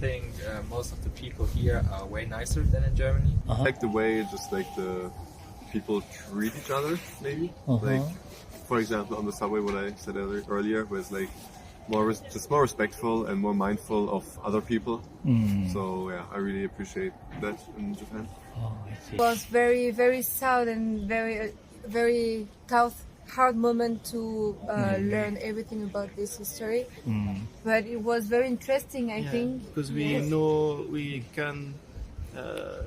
think most of the people here are way nicer than in Germany. Uh-huh. Like the way just like the people treat each other, maybe. Like, for example, on the subway, what I said earlier was like just more respectful and more mindful of other people. So yeah, I really appreciate that in Japan. Oh, I see. It was very, very sad and very tough, hard moment to learn everything about this history. But it was very interesting, I think. Because we know we can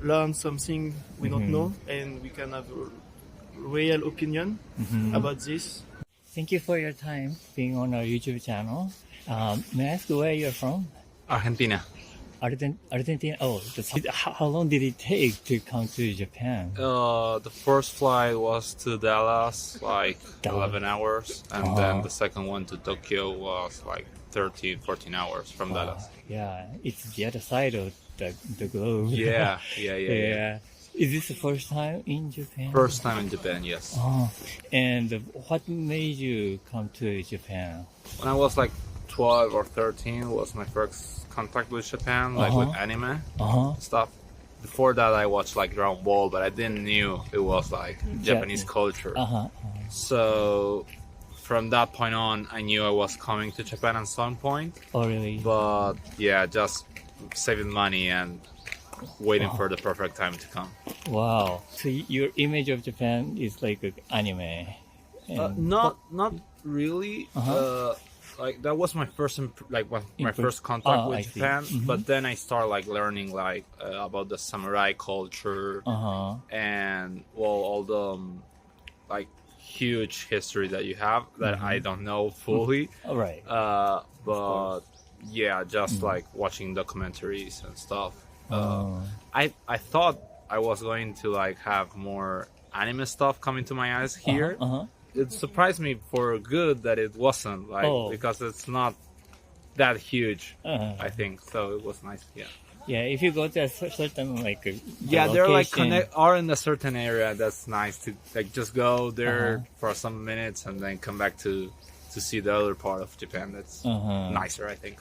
learn something we don't know, and we can have a real opinion about this. Thank you for your time being on our YouTube channel. May I ask where you're from? Argentina. Argentina. Oh, how long did it take to come to Japan? The first flight was to Dallas, like 11 hours, and then the second one to Tokyo was like 13, 14 hours from Dallas. Yeah, it's the other side of the globe. Yeah. Is this the first time in Japan? First time in Japan, yes. And what made you come to Japan? When I was like 12 or 13 was my first contact with Japan, like with anime stuff. Before that I watched like Dragon Ball, but I didn't knew it was like Japanese culture. So from that point on, I knew I was coming to Japan at some point. Oh, really? But yeah, just saving money and waiting for the perfect time to come. Wow. So your image of Japan is like anime? Not really. Like that was my first my first contact with Japan. But then I started like learning like about the samurai culture and all the like huge history that you have that I don't know fully. Right. But yeah, just like watching documentaries and stuff. I thought I was going to like have more anime stuff coming to my eyes here. It surprised me for good that it wasn't like because it's not that huge. I think so. It was nice. Yeah. Yeah. If you go to a certain like they're like are in a certain area. That's nice to like just go there for some minutes and then come back to see the other part of Japan. That's nicer, I think.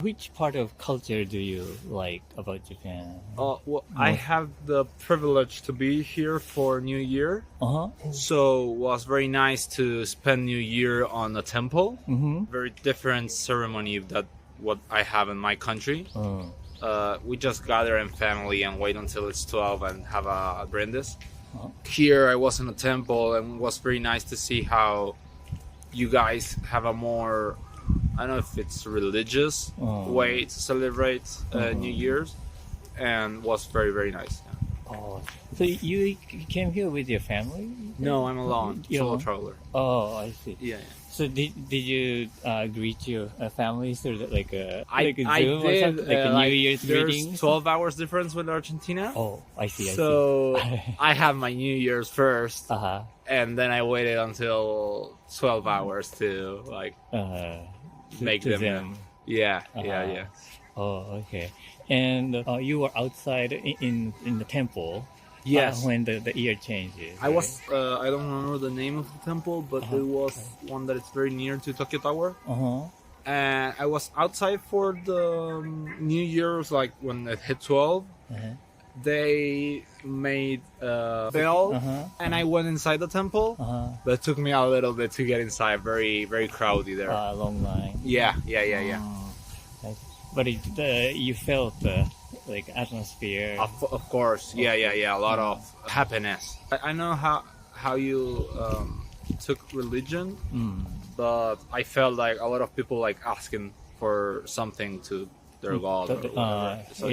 Which part of culture do you like about Japan? Well, I have the privilege to be here for New Year. So it was very nice to spend New Year on a temple. Very different ceremony that what I have in my country. We just gather in family and wait until it's 12 and have a brindis. Here I was in a temple and it was very nice to see how you guys have a more, I don't know if it's religious way to celebrate New Year's, and was very, very nice. So you came here with your family? No, I'm alone. Solo traveler. Oh, I see. Yeah. So did you greet your family through like a I Zoom did, or something? Like a New Year's there's greeting? 12 12 hours difference with Argentina. Oh, I see. So I have my New Year's first, Uh-huh. and then I waited until 12 hours to like make to them. Yeah. Oh, okay. And you were outside in the temple. Yes. When the year changes. I was, I don't remember the name of the temple, but it was one that is very near to Tokyo Tower. And I was outside for the New Year's, like when it hit 12. They made a bell, and I went inside the temple. But it took me a little bit to get inside. Very, very crowded there. Long line. Yeah. But you felt like atmosphere. Of course, yeah. A lot of happiness. I know how you took religion, but I felt like a lot of people like asking for something to their God. Or whatever. So,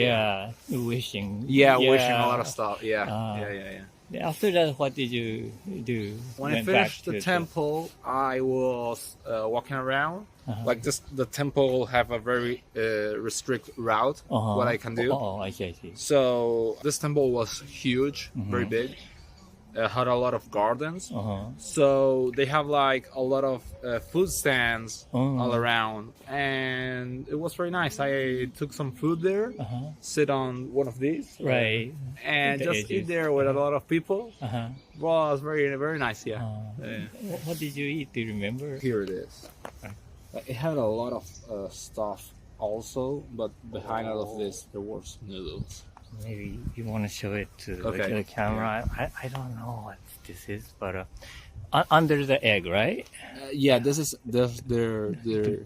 wishing. Wishing a lot of stuff. Yeah. After that, what did you do? When I finished the temple, I was walking around. Like the temple have a very restrict route. What I can do. I see. So this temple was huge, very big. Had a lot of gardens. So they have like a lot of food stands all around, and it was very nice. I took some food there, sit on one of these, right, and just eat there with a lot of people. Was very, very nice. Yeah. What did you eat? Do you remember? Here it is. It had a lot of stuff also, but behind all of this there was noodles. Maybe you want to show it to Okay. the camera. I don't know what this is, but under the egg, right? Yeah, this is there.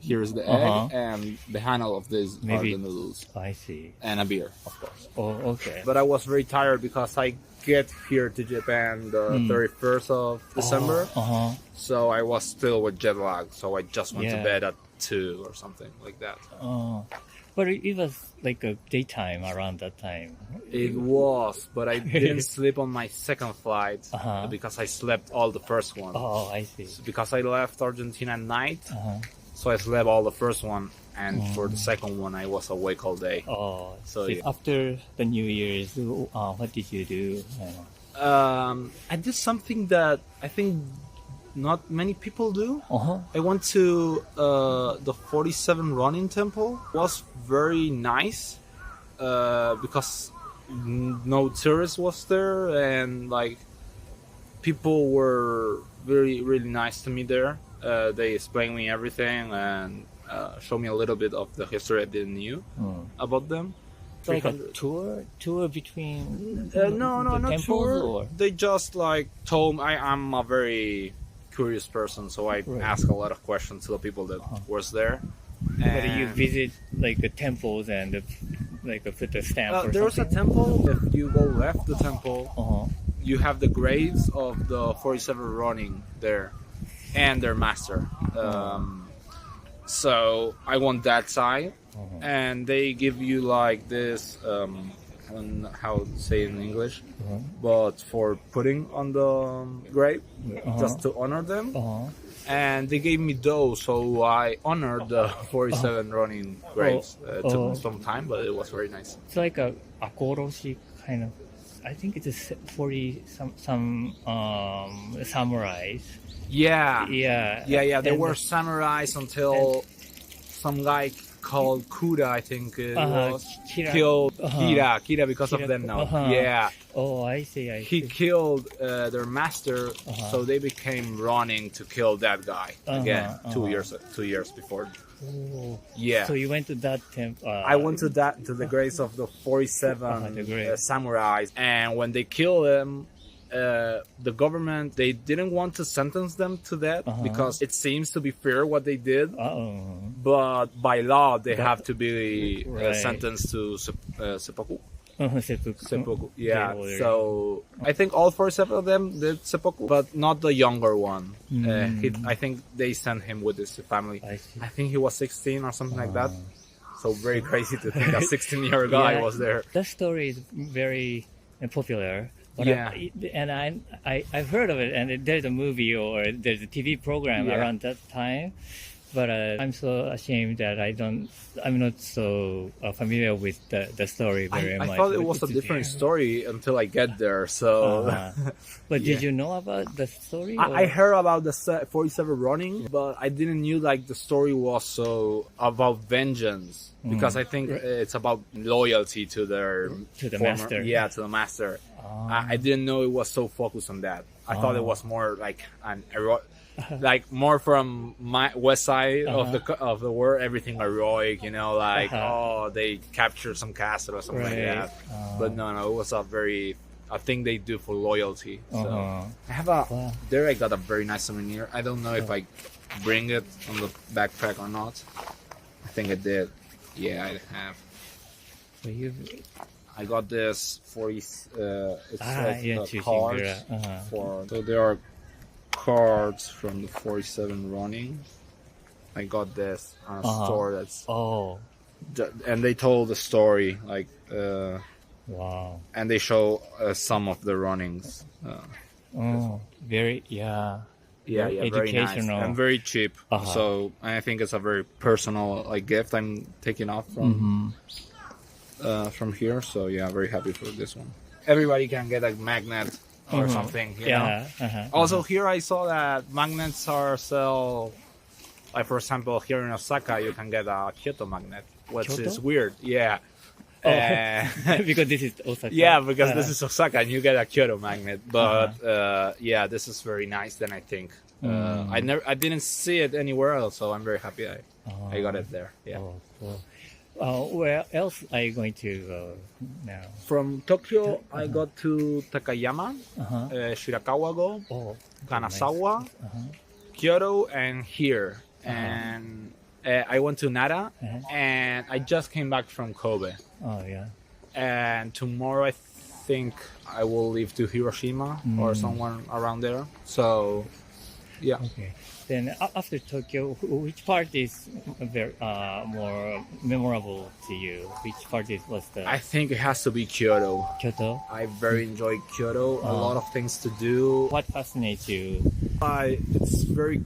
Here's the Uh-huh. egg, and behind all of this are Maybe- the noodles I see. and a beer, of course. Oh, okay. But I was very tired because I get here to Japan the 31st of December, Uh-huh. so I was still with jet lag. So I just went to Yeah. bed at 2 or something like that. Oh. But it was like a daytime around that time. It was, but I didn't sleep on my second flight Uh-huh. because I slept all the first one. Oh, I see. Because I left Argentina at night, Uh-huh. so I slept all the first one, and for the second one I was awake all day. Oh, So, so yeah. after the New Year's, what did you do? I did something that I think not many people do. Uh-huh. I went to the 47 Ronin Temple. It was very nice because no tourists was there, and like people were really nice to me there. They explained me everything and showed me a little bit of the history I didn't knew about them. It's like a 300 tour between no, the not temples, sure. or They just like told me I'm a very curious person, so I Right. ask a lot of questions to the people that was there. whether you And, visit like the temples and put the stamp or there was a something. temple. If you go left the temple, Uh-huh. you have the graves of the 47 Ronin there and their master. So I went that side, and they give you like this. I don't know how to say it in English, but for putting on the grave, just to honor them. Uh-huh. And they gave me those, so I honored the 47 Ronin graves. It took me some time, but it was very nice. It's like a akoroshi kind of. I think it's a 40 some samurais. Yeah, Yeah. They And- were samurais until some guy called Kuda, I think it was, Kira. killed Uh-huh. Kira because Kira. of them now. Uh-huh. Yeah, Oh, I see. he killed their master, so they became running to kill that guy again. 2 years before. Oh. Yeah. So you went to that temple. I went to the graves of the 47 the grave. samurais, and when they killed them, the government, they didn't want to sentence them to death because it seems to be fair what they did, Uh-oh. but by law they have to be Right. sentenced to seppuku. Seppuku. Seppuku. Yeah. order. So I think all 47 of them did seppuku, but not the younger one. I think they sent him with his family. I see. I think he was 16 or something like that. So very crazy to think a 16-year guy Yeah. was there. That story is very popular. But Yeah. I've heard of it, and there's a movie or there's a TV program Yeah. around that time. But I'm so ashamed that I'm not so familiar with the story very I much. thought it But was a it's different there. story until I get there. So But Yeah. did you know about the story? I or- heard about the 47 running, but I didn't knew like the story was so about vengeance because I think it's about loyalty to their To the master. Yeah, to the master. I didn't know it was so focused on that. I thought it was more like like more from my west side of the world, everything heroic, like they captured some castle or something like Right. that. But no, it was a thing they do for loyalty. So I have there I got a very nice souvenir. I don't know if I bring it on the backpack or not. I think I did. Yeah, I have. So you I got this for it's like yeah, the cards for. So there are cards from the 47 running. I got this on a store that's and they told the story like wow. and they show some of the runnings. Very very Very nice educational. and very cheap. So I think it's a very personal like gift I'm taking off from here. So yeah, very happy for this one. Everybody can get a magnet or something. You know? Also, here I saw that magnets are sell. Like for example, here in Osaka, you can get a Kyoto magnet, which Kyoto? is weird. Yeah. Because this is Osaka. Yeah, because this is Osaka and you get a Kyoto magnet. But yeah, this is very nice. Then I think I didn't see it anywhere else, so I'm very happy I got it there. Yeah. Oh, cool. Where else are you going to go now? From Tokyo, I got to Takayama, Shirakawa-go, Kanazawa, Kyoto, and here. And I went to Nara, and I just came back from Kobe. Oh, yeah. And tomorrow, I think I will leave to Hiroshima or somewhere around there. So, yeah. Okay. Then after Tokyo, which part is very more memorable to you? Which part was the I think it has to be Kyoto. Kyoto? I very enjoy Kyoto. A lot of things to do. What fascinates you? It's very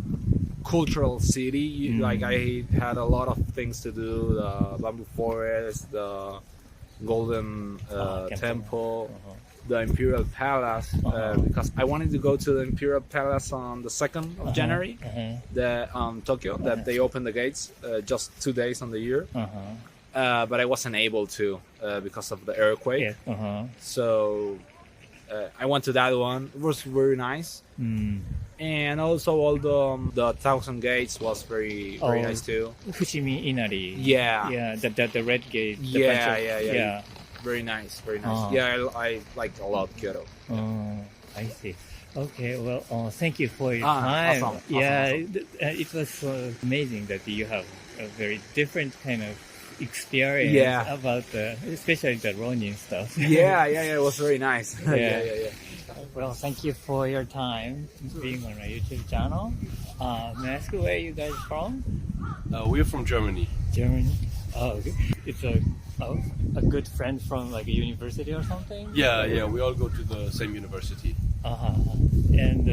cultural city. Like I had a lot of things to do. The bamboo forest, the golden temple, the Imperial Palace. Because I wanted to go to the Imperial Palace on the 2nd of January, the Tokyo. That they opened the gates just 2 days on the year. But I wasn't able to because of the earthquake. So I went to that one. It was very nice. And also all the Thousand Gates was very nice too. Fushimi Inari. Yeah. The red gate. The Yeah. Very nice. Yeah, I liked a lot Kyoto. I see. Okay, well, thank you for your time. Awesome. It was so amazing that you have a very different kind of experience about especially the Ronin stuff. Yeah, it was very nice. Yeah. Well, thank you for your time being on our YouTube channel. May I ask where you guys from? We're from Germany. Germany. Oh, it's a good friend from like a university or something? Yeah. We all go to the same university. And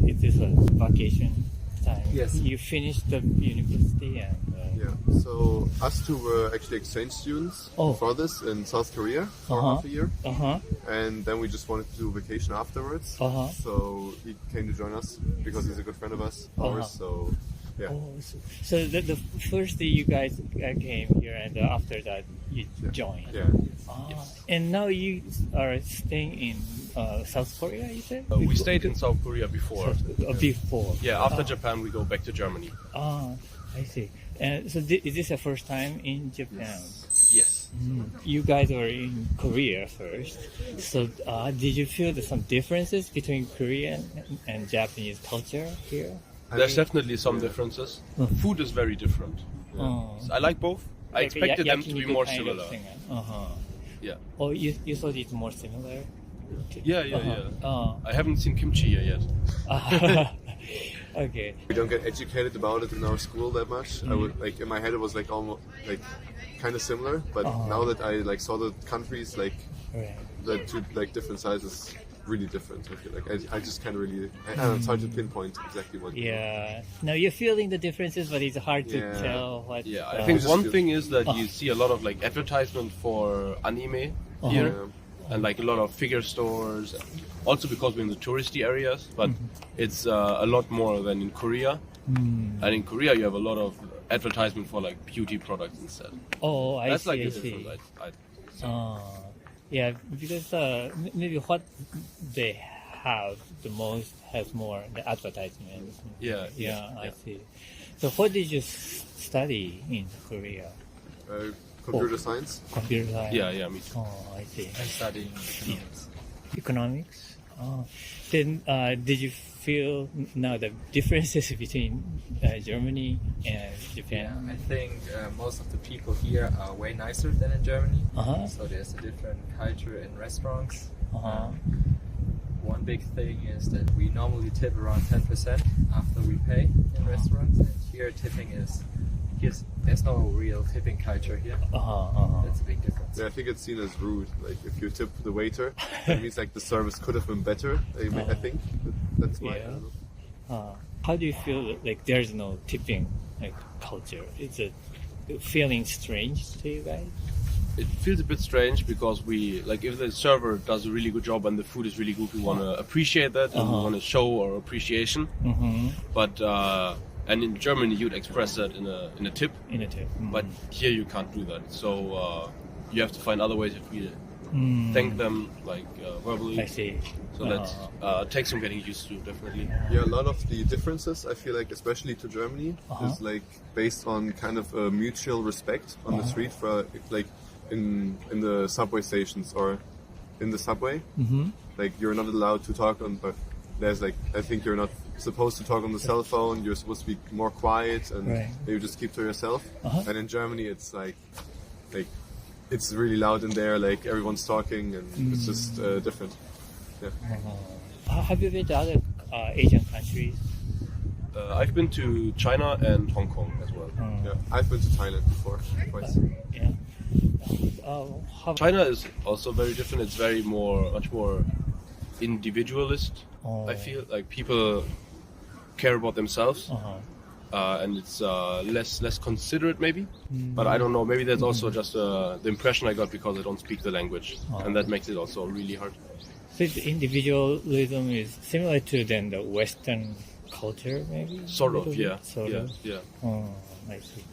it is a vacation time. Yes. You finished the university and... So us two were actually exchange students for this in South Korea for half a year. And then we just wanted to do a vacation afterwards. So he came to join us because he's a good friend of ours. So yeah. So the first day you guys came here, and after that you joined. Yeah. And now you are staying in South Korea, you said? We stayed in South Korea before. Before. Yeah, after Japan we go back to Germany. I see. And so is this your first time in Japan? Yes. You guys were in Korea first. So did you feel there's some differences between Korean and Japanese culture here? There's definitely some differences. Food is very different. I like both. I expected them to be more similar. Yeah. Oh, you thought it's more similar? Yeah. I haven't seen kimchi here yet. Okay. We don't get educated about it in our school that much. I would like in my head it was like almost like kind of similar, but now that I like saw the countries like the two like different sizes, really different. I feel like I just can't really. I don't know, it's hard to pinpoint exactly what. Yeah. Now you're feeling the differences, but it's hard to tell what. Yeah, I think one thing is that you see a lot of like advertisement for anime here, and like a lot of figure stores. Also because we're in the touristy areas, but it's a lot more than in Korea. And in Korea you have a lot of advertisement for like beauty products instead. Oh, I That's see. like I the see. difference. Yeah, because maybe what they have the most has more the advertisement. Yeah. I see. So what did you study in Korea? Computer science. Computer science. Yeah, me too. Oh, I see. I'm studying Economics. Then did you feel now the differences between Germany and Japan? I think most of the people here are way nicer than in Germany. So there's a different culture in restaurants. One big thing is that we normally tip around 10% after we pay in restaurants, and here tipping is there's no real tipping culture here. That's a big difference. Yeah, I think it's seen as rude. Like if you tip the waiter, that means like the service could have been better. I think that's why. I don't know. How do you feel like there's no tipping like culture? Is it feeling strange to you guys? It feels a bit strange because we like if the server does a really good job and the food is really good, we want to appreciate that and we want to show our appreciation. But and in Germany you'd express that in a tip. In a tip. But here you can't do that. So you have to find other ways thank them like verbally. I see. So that takes some getting used to, definitely. Yeah, a lot of the differences, I feel like, especially to Germany, is like based on kind of a mutual respect on the street for like in the subway stations or in the subway. Like you're not allowed to talk on, but there's like, I think you're not supposed to talk on the cell phone. You're supposed to be more quiet and you just keep to yourself. And in Germany, it's like it's really loud in there. Like everyone's talking, and it's just different. Yeah. Have you been to other Asian countries? I've been to China and Hong Kong as well. Yeah, I've been to Thailand before, twice. Yeah. China is also very different. It's much more individualist. I feel like people care about themselves, and it's less considerate maybe. But I don't know. Maybe that's also just the impression I got because I don't speak the language, and that makes it also really hard. So the individualism is similar to then the Western culture, maybe. Sort of, yeah. Yeah. Oh, I see.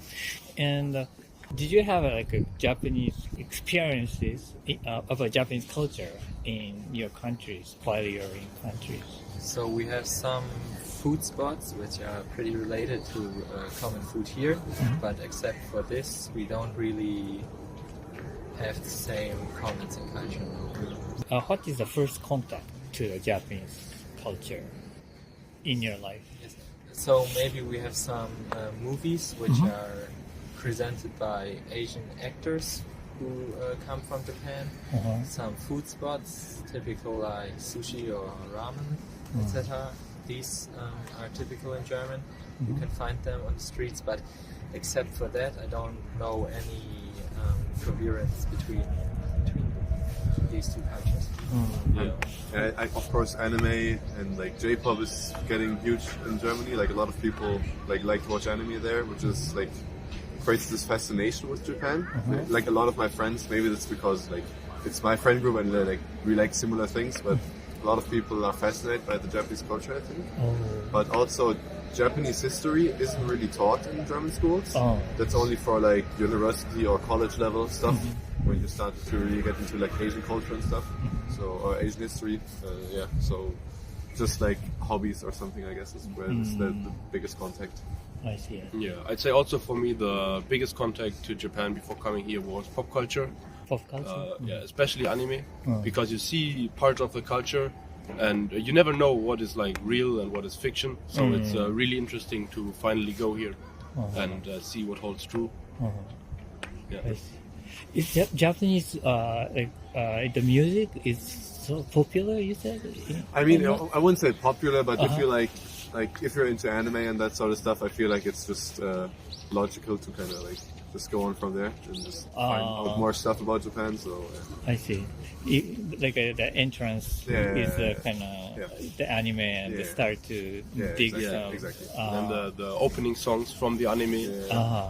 And did you have like a Japanese experiences about Japanese culture in your countries while you're in countries? So we have some food spots which are pretty related to common food here, but except for this, we don't really have the same comments and culture. What is the first contact to the Japanese culture in your life? Yes. So maybe we have some movies which are presented by Asian actors who come from Japan. Some food spots, typical like sushi or ramen, etc. These are typical in German. You can find them on the streets, but except for that, I don't know any coherence between these two cultures. Of course, anime and like J-pop is getting huge in Germany. Like a lot of people like to watch anime there, which is like creates this fascination with Japan. Like a lot of my friends, maybe that's because like it's my friend group and we like similar things, but a lot of people are fascinated by the Japanese culture, I think. But also Japanese history isn't really taught in German schools. That's only for like university or college level stuff when you start to really get into like Asian culture and stuff. So or Asian history, so just like hobbies or something, I guess, is where it's the biggest contact. I see. Yeah, I'd say also for me the biggest contact to Japan before coming here was pop culture. Pop culture? Yeah, especially anime, because you see parts of the culture and you never know what is like real and what is fiction. So it's really interesting to finally go here and see what holds true. Yeah. I see. Is Japanese the music is so popular? You said. I mean, I wouldn't say popular, but if you like if you're into anime and that sort of stuff, I feel like it's just logical to kind of like just go on from there and just find out more stuff about Japan. So I see. The entrance is kind of the anime and they start to dig some. Exactly. And the opening songs from the anime,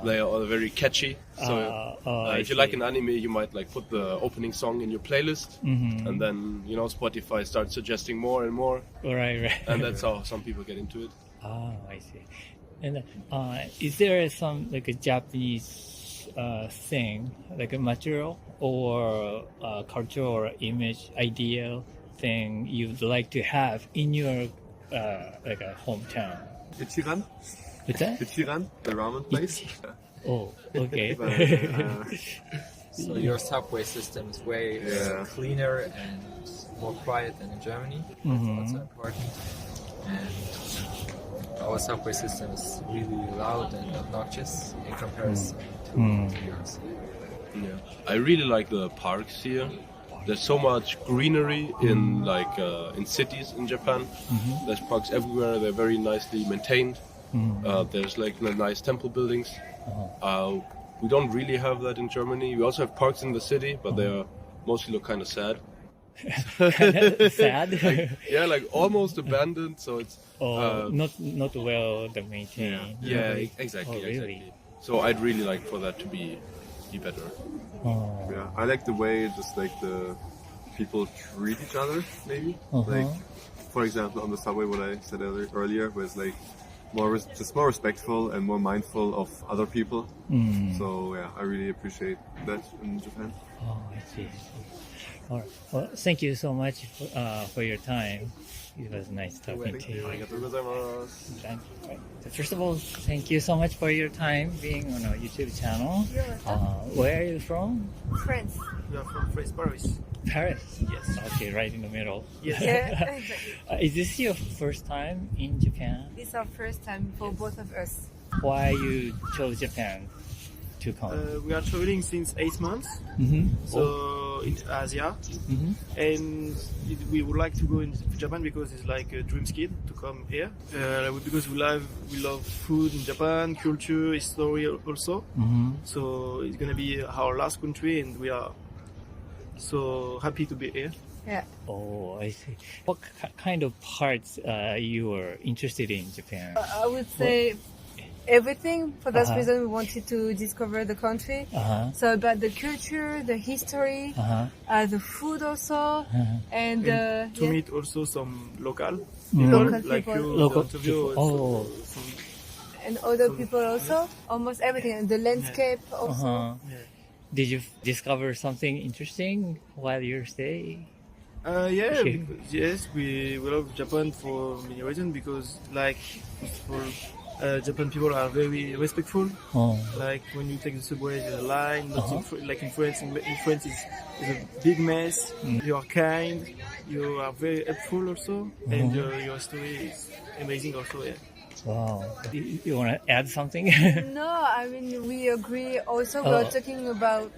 they are all very catchy. So if you like an anime, you might like put the opening song in your playlist, and then Spotify starts suggesting more and more. Right. And that's how some people get into it. I see. And is there some like a Japanese thing, like a material or culture or image, ideal thing you'd like to have in your like a hometown? Ichiran? What's that? Ichiran, the ramen place. Oh, okay. So your subway system is way cleaner and more quiet than in Germany. That's also important. And our subway system is really loud and obnoxious in comparison to yours. Yeah, I really like the parks here. There's so much greenery in in cities in Japan. There's parks everywhere. They're very nicely maintained. There's like nice temple buildings. We don't really have that in Germany. We also have parks in the city, but they are mostly look kind of sad. Sad? Yeah, like almost abandoned. So it's not well maintained. Yeah, exactly. Really? Exactly. So I'd really like for that to be better. Yeah, I like the way just like the people treat each other. Maybe like, for example, on the subway, what I said earlier was like just more respectful and more mindful of other people. So yeah, I really appreciate that in Japan. Oh, I see. All right. Well, thank you so much for your time. It was nice talking to you. ありがとうございます。 Right. So first of all, thank you so much for your time being on our YouTube channel. Where are you from? France. We are from Paris. Paris. Yes. Okay, right in the middle. Yes. Yeah. Is this your first time in Japan? It's our first time for both of us. Why you chose Japan to come? We are traveling since 8 months, so in Asia, and we would like to go in Japan because it's like a dream kid to come here. Because we love food in Japan, culture, history also. So it's gonna be our last country, and we are so happy to be here. Yeah. Oh, I see. What kind of parts you were interested in Japan? I would say everything. For that reason, we wanted to discover the country. So about the culture, the history, the food also, and To meet also some local Local like people. you, Local the interview, people. Oh. and other people also. Almost everything, and the landscape also. Yeah. Did you discover something interesting while you're staying? Yeah, Okay. because, yes, we love Japan for many reasons because, like, first of all, Japan people are very respectful. Oh. Like when you take the subway, there's a line. Not like in France. In France, it's a big mess. You are kind. You are very helpful also, and your story is amazing also. Yeah. Wow. You want to add something? No, I mean we agree. Also, we are talking about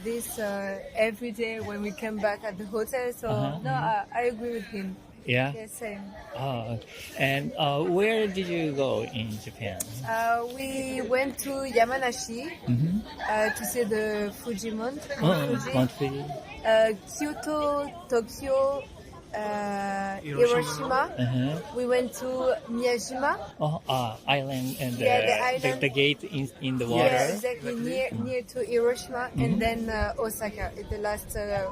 this every day when we come back at the hotel. So no, I agree with him. Yeah. Yeah, same. And where did you go in Japan? We went to Yamanashi to see the Fuji Mount. Mount Fuji. Kyoto, Tokyo, Hiroshima. We went to Miyajima. Island and Yeah, the island. the gate in the water. Yeah, exactly near to Hiroshima, and then Osaka, the last city.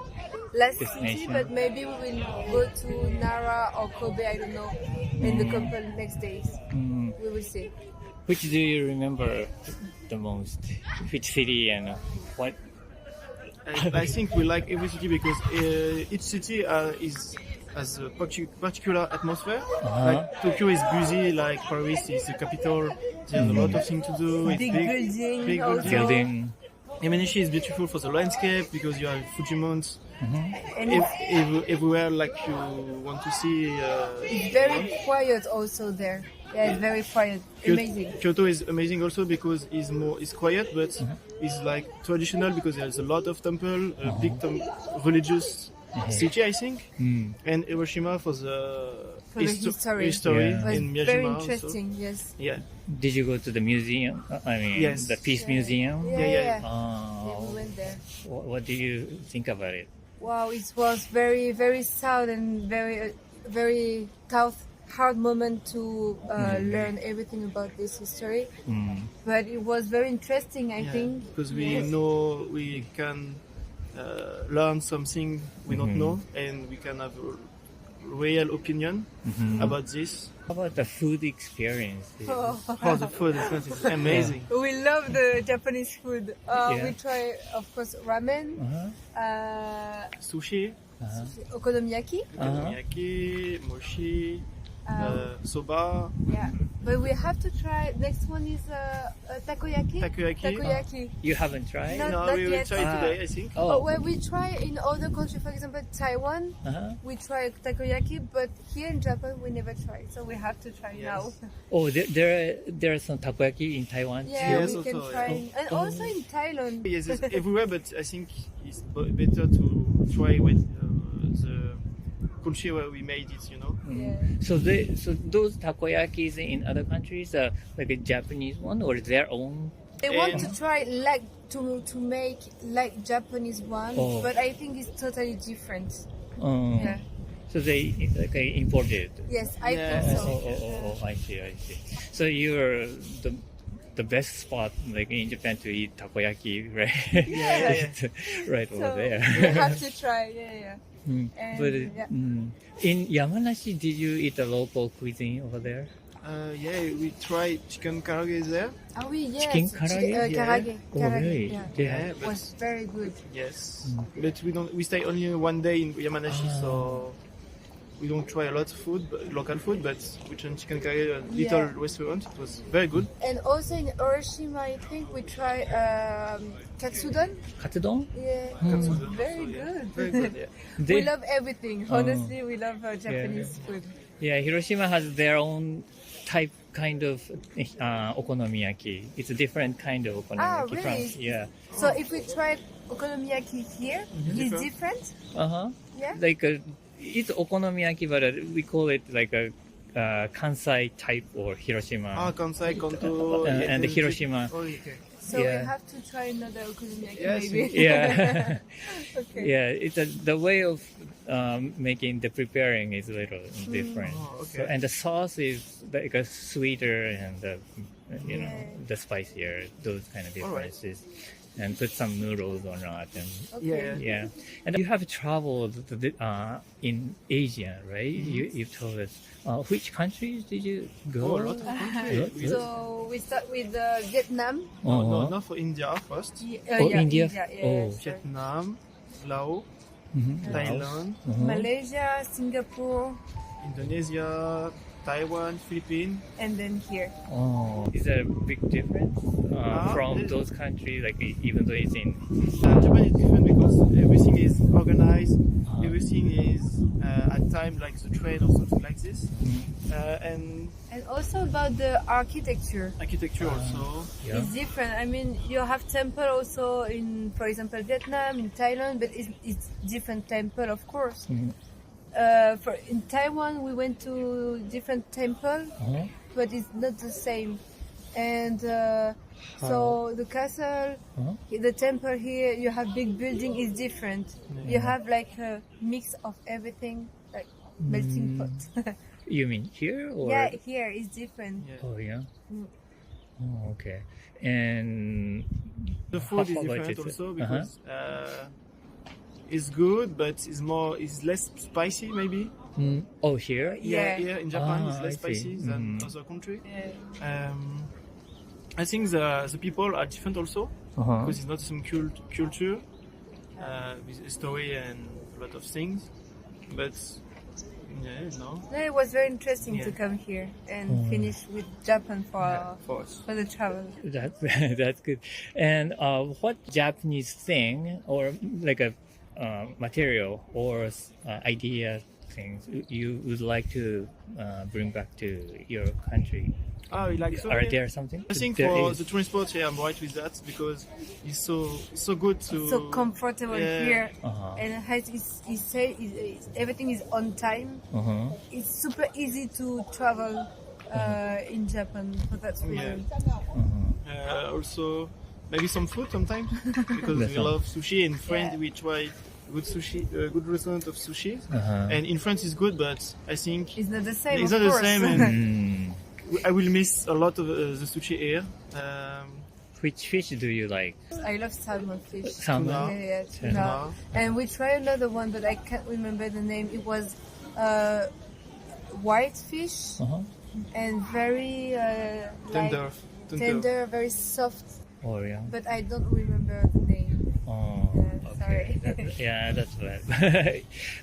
Destination. But maybe we will go to Nara or Kobe. I don't know. In the couple next days, we will see. Which do you remember the most? Which city and what? I think we like every city because each city has a particular atmosphere. Like Tokyo is busy, like Paris is the capital. There's a lot of things to do. It's Big building big also. Building. Yamanashi is beautiful for the landscape because you have Fuji Mounts And everywhere. Like you want to see. it's very quiet also there. Yeah, it's very quiet. Amazing. Kyoto is amazing also because it's quiet, but it's like traditional because there's a lot of temple, a big religious city, I think, and Hiroshima for the history. in It was Miyajima very also. interesting. Yes. Yeah, Did you go to the museum? I mean, Yes. the Peace Museum. Yeah. yeah. Yeah, we went there. What do you think about it? Wow, it was very, very sad and very tough, hard moment to learn everything about this history. But it was very interesting, I think. Because we know we can learn something we don't know, and we can have a real opinion about this. How about the food experience? Oh, the food is amazing. We love the Japanese food. Yeah. We try, of course, ramen, Sushi, okonomiyaki. okonomiyaki, mochi, soba, Yeah, but we have to try. Next one is takoyaki. takoyaki. You haven't tried? No. No, Not we will yet. try today, I think. Oh, Oh. well, we try in other countries, for example, Taiwan. We try takoyaki, but here in Japan we never try, so we have to try now. Oh, there are some takoyaki in Taiwan Yeah, Yes, we can also, try, yeah. and also in Thailand. Yes, it's everywhere, but I think it's better to try with the country where we made it, you know. Yeah. So those takoyakis in other countries are like a Japanese one or their own? They want to try like to make like Japanese one, Oh. but I think it's totally different. Um, Yeah. So they imported. Yes, I Yeah. think Oh, so. I see. So you're the best spot like in Japan to eat takoyaki, right? Yeah. Right So over there. we have to try. Yeah. And, But yeah. in Yamanashi, did you eat the local cuisine over there? Yeah, we tried chicken karaage there. Ah oui, yes. Chicken karaage? Karaage. Oh, Karaage, really? yeah. Yeah. It was very good. Yes, but we stay only one day in Yamanashi, so we don't try a lot of food, local food. But we tried chicken karaage, a little restaurant. It was very good. And also in Hiroshima, I think we try katsudon. Katsudon? Yeah, very good. Very good. Yeah. We love everything. Honestly, we love Japanese food. Yeah, Hiroshima has their own type, kind of okonomiyaki. It's a different kind of okonomiyaki. Really? Yeah. So if we try okonomiyaki here, it's different. Yeah. Like it's okonomiyaki, but we call it like a Kansai type or Hiroshima. Kansai, Kanto, and Hiroshima. Oh, okay. So Yeah. we have to try another okonomiyaki Yes. maybe. Yeah. Okay. Yeah, it's the way of making the preparing is a little different. okay. So, and the sauce is like a sweeter and you know Yeah. the spicier. Those kind of All right. differences. And put some noodles or not. And Okay. yeah, and you have traveled in Asia, right? You told us. Which countries did you go? Oh, a lot of countries. So we start with Vietnam. No, not for India first. India? Yeah, Oh. sure. Vietnam, Laos, Mhm. Thailand, Malaysia, Singapore, Indonesia, Taiwan, Philippines. and then here. Oh, is there a big difference from there's- those countries? Like even though it's in Japan is different because everything is organized. Everything is at time like the train or something like this, and And also about the architecture. architecture also. yeah. It's different. I mean, you have temple also in, for example, Vietnam, in Thailand, but it's different temple, of course. For in Taiwan, we went to different temple, but it's not the same. And so the castle, the temple here, you have big building is different. You have like a mix of everything, like melting pot. You mean here or? Yeah, here is different. Yeah. Oh yeah. Mm. Oh okay. And The food is how about different it? also because it's good, but it's less spicy maybe. Oh here? Yeah. Here in Japan, Ah, it's less I see. spicy than other country. Yeah. I think the people are different also because it's not the same culture with history and a lot of things. But yeah, no, No, it was very interesting Yeah. to come here and finish with Japan for us. for the travel. That's that's good. And what Japanese thing or like a material or idea things you would like to bring back to your country? Oh, you like so? Are Yeah. there something? I think There for is. the transport, yeah, I'm right with that because it's so good to So comfortable Yeah. here, Uh-huh. and as he said, everything is on time. It's super easy to travel in Japan for that reason. Also, maybe some food sometimes because we That's love sushi. In France, Yeah. we try good sushi, good restaurant of sushi, Uh-huh. and in France it's good, but I think It's not the same. it's of not the course. same. And Mm. I will miss a lot of the sushi here. Which fish do you like? I love salmon fish. Salmon? Yeah, tuna. Tuna. And we tried another one, but I can't remember the name. It was white fish Uh-huh. and very tender, very soft. Oh yeah. But I don't remember the name. Oh, sorry. Yeah, that's bad.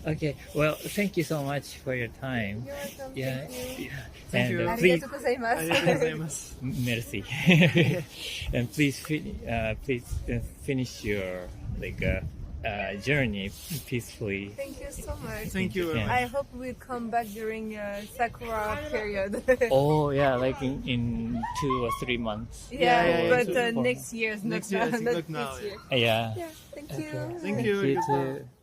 Okay. Well, thank you so much for your time. You're welcome. Yeah. Thank you. Yeah. Thank And you. please, Arigatou gozaimasu. Arigatou gozaimasu. merci. And please, finish your journey peacefully. Thank you so much. Thank you very Yeah. much. I hope we'll come back during Sakura period. Oh yeah, like in 2 or 3 months. Yeah, but yeah. next year, Next not year, now. not now, this year. Yeah. Yeah, thank you. Thank you. You Goodbye. too.